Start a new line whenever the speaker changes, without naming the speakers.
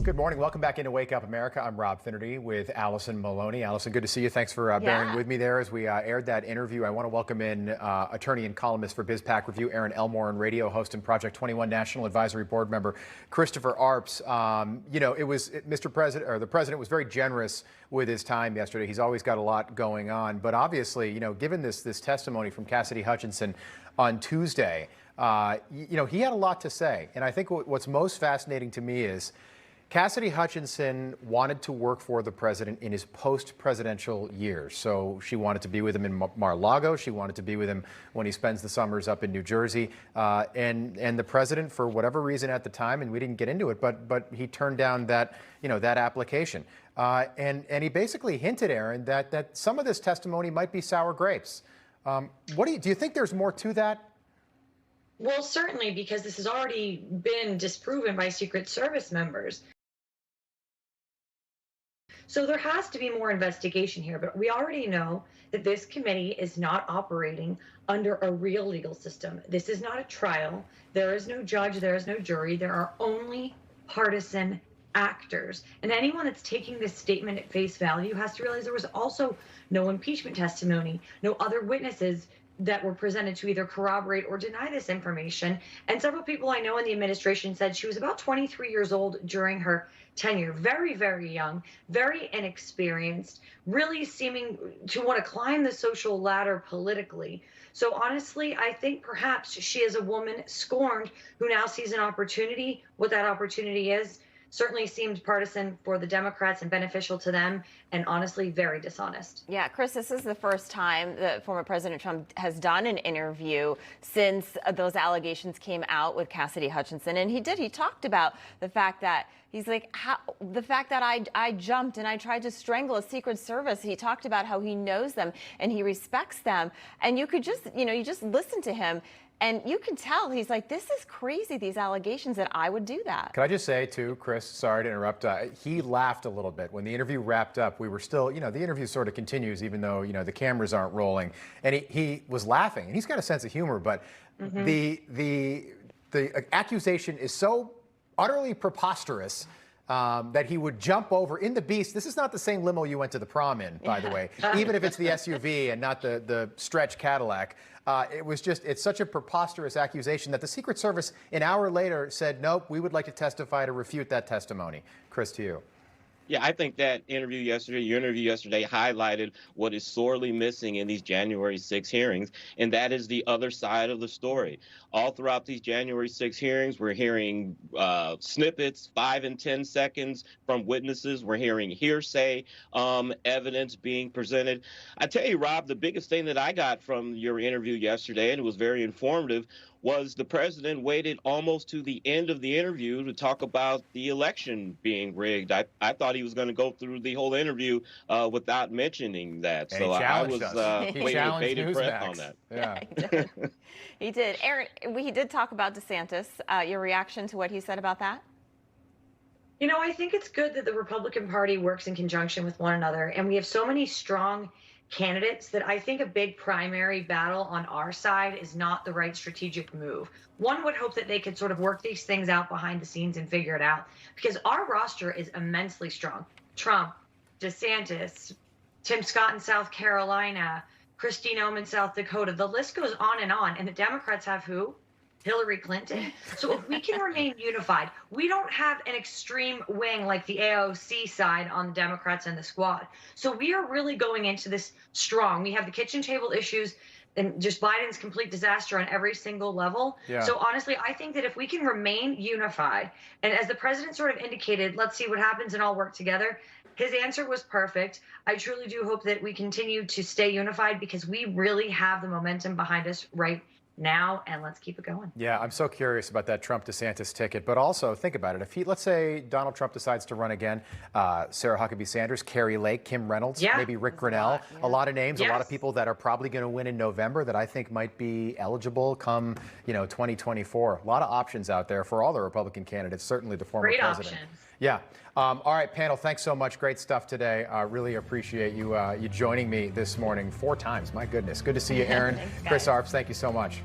Good morning. Welcome back into Wake Up America. I'm Rob Finnerty with Allison Maloney. Allison, good to see you. Thanks for bearing with me there as we aired that interview. I want to welcome in attorney and columnist for BizPac Review, Aaron Elmore, and radio host and Project 21 National Advisory Board member Christopher Arps. The president was very generous with his time yesterday. He's always got a lot going on, but obviously, given this testimony from Cassidy Hutchinson on Tuesday, he had a lot to say. And I think what's most fascinating to me is Cassidy Hutchinson wanted to work for the president in his post-presidential years. So she wanted to be with him in Mar-a-Lago. She wanted to be with him when he spends the summers up in New Jersey. And the president, for whatever reason at the time, and we didn't get into it, but he turned down that application. And he basically hinted, Aaron, that some of this testimony might be sour grapes. Do you think there's more to that?
Well, certainly, because this has already been disproven by Secret Service members. So there has to be more investigation here, but we already know that this committee is not operating under a real legal system. This is not a trial. There is no judge. There is no jury. There are only partisan actors. And anyone that's taking this statement at face value has to realize there was also no impeachment testimony, no other witnesses that were presented to either corroborate or deny this information. And several people I know in the administration said she was about 23 years old during her tenure. Very, very young, very inexperienced, really seeming to want to climb the social ladder politically. So honestly, I think perhaps she is a woman scorned who now sees an opportunity. What that opportunity is certainly seemed partisan for the Democrats and beneficial to them, and honestly, very dishonest.
Yeah, Chris, this is the first time that former President Trump has done an interview since those allegations came out with Cassidy Hutchinson. And he talked about the fact that he's like, the fact that I jumped and I tried to strangle a Secret Service. He talked about how he knows them and he respects them. And you could just, you just listen to him. And you can tell he's like, this is crazy, these allegations, that I would do that.
Can I just say, too, Chris, sorry to interrupt, he laughed a little bit. When the interview wrapped up, we were still, the interview sort of continues, even though, the cameras aren't rolling. And he was laughing. And he's got a sense of humor, but the accusation is so utterly preposterous that he would jump over in the Beast. This is not the same limo you went to the prom in, by the way, even if it's the SUV and not the stretch Cadillac. It's such a preposterous accusation that the Secret Service an hour later said, nope, we would like to testify to refute that testimony. Chris, to you.
Yeah, I think that your interview yesterday highlighted what is sorely missing in these January 6 hearings, and that is the other side of the story. All throughout these January 6 hearings, we're hearing snippets, 5 and 10 seconds from witnesses. We're hearing hearsay evidence being presented. I tell you, Rob, the biggest thing that I got from your interview yesterday, and it was very informative, was the president waited almost to the end of the interview to talk about the election being rigged. I thought he was going to go through the whole interview without mentioning that.
And
so I was
waiting
with bated breath on that.
Yeah.
He did. Aaron, he did talk about DeSantis. Your reaction to what he said about that?
I think it's good that the Republican Party works in conjunction with one another, and we have so many strong candidates that I think a big primary battle on our side is not the right strategic move. One would hope that they could sort of work these things out behind the scenes and figure it out, because our roster is immensely strong. Trump, DeSantis, Tim Scott in South Carolina, Kristi Noem in South Dakota. The list goes on. And the Democrats have who? Hillary Clinton. So if we can remain unified, we don't have an extreme wing like the AOC side on the Democrats and the squad. So we are really going into this strong. We have the kitchen table issues and just Biden's complete disaster on every single level. Yeah. So honestly, I think that if we can remain unified, and as the president sort of indicated, let's see what happens and all work together. His answer was perfect. I truly do hope that we continue to stay unified, because we really have the momentum behind us right now, and let's keep it going.
Yeah, I'm so curious about that Trump-DeSantis ticket, but also think about it. If let's say Donald Trump decides to run again, Sarah Huckabee Sanders, Carrie Lake, Kim Reynolds, maybe Rick Grinnell, a lot of names, a lot of people that are probably going to win in November that I think might be eligible come, 2024. A lot of options out there for all the Republican candidates, certainly the former president.
Options.
Yeah. All right, panel, thanks so much. Great stuff today. Really appreciate you joining me this morning 4 times. My goodness. Good to see you, Aaron.
Thanks,
Chris Arps, thank you so much.